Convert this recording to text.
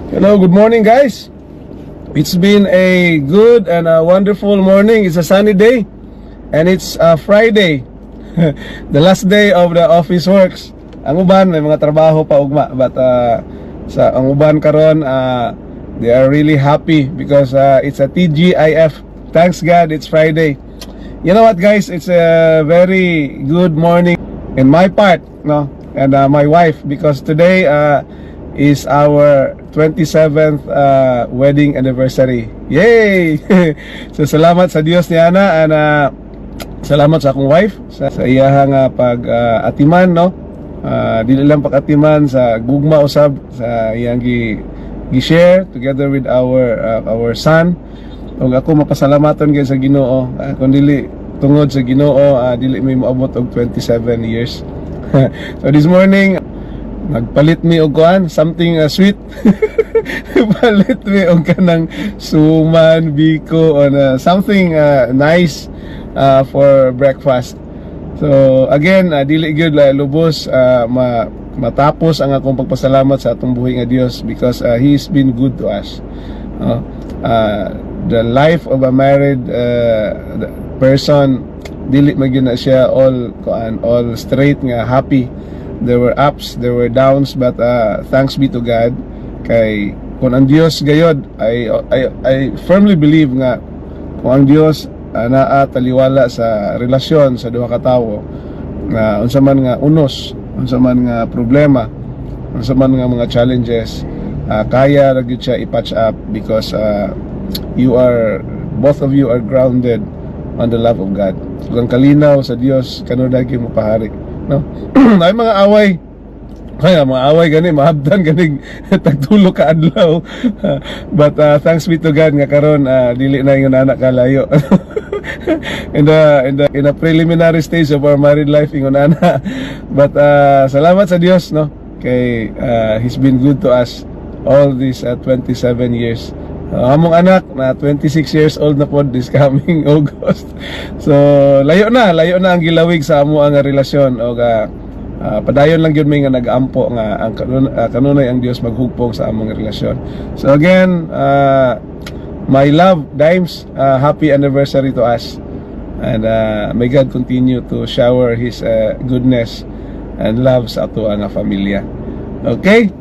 Hello, good morning guys. It's been a good and a wonderful morning. It's a sunny day and it's Friday. The last day of the office works. Ang uban may mga trabaho pa ugma, but sa ang uban karon they are really happy because it's a TGIF. Thanks God it's Friday. You know what guys, it's a very good morning in my part, no? And my wife, because today is our 27th wedding anniversary. Yay! So salamat sa Dios ni Ana, and salamat sa akong wife sa iyahang pag-atiman, no? Dili lang pag-atiman sa gugma usab sa iyang gi-share together with our son. Og ako mapasalamaton gyud sa Ginoo, kun dili tungod sa Ginoo dili may moabot og 27 years. So this morning nagpalit mi og kuan something sweet. Palit mi og kanang suman, biko, on something nice for breakfast. So again, dili gyud lubos matapos ang akong pagpasalamat sa atong buhi nga Dios, because He's been good to us. The life of a married person, dili magyud na siya all straight nga happy. There were ups, there were downs, but thanks be to God, kay kung ang Dios gayod, I firmly believe nga kung ang Dios naa taliwala sa relasyon sa duha ka tawo, nga unsa man nga unos, unsa man nga problema, unsa man nga mga challenges, kaya ra gyud siya i-patch up, because both of you are grounded on the love of God. Kung kalinaw sa Dios kanunay gyud mo pahari, no? Ay mga away, mga away gani mahabdan ganing tagtulo ka adlaw. But thanks be to God nga karon dili na ingon anak kalayo. in a preliminary stage of our married life ingon ana. But salamat sa Dios, no, kay He's been good to us all these 27 years. Among anak na 26 years old na po this coming August. So layo na ang gilawig sa amo ang relasyon, o padayon lang gyud may nga nag-ampo nga ang kanunay ang Dios maghugpong sa among relasyon. So again, my love Dimes, happy anniversary to us, and may God continue to shower His goodness and love sa ato nga pamilya. Okay?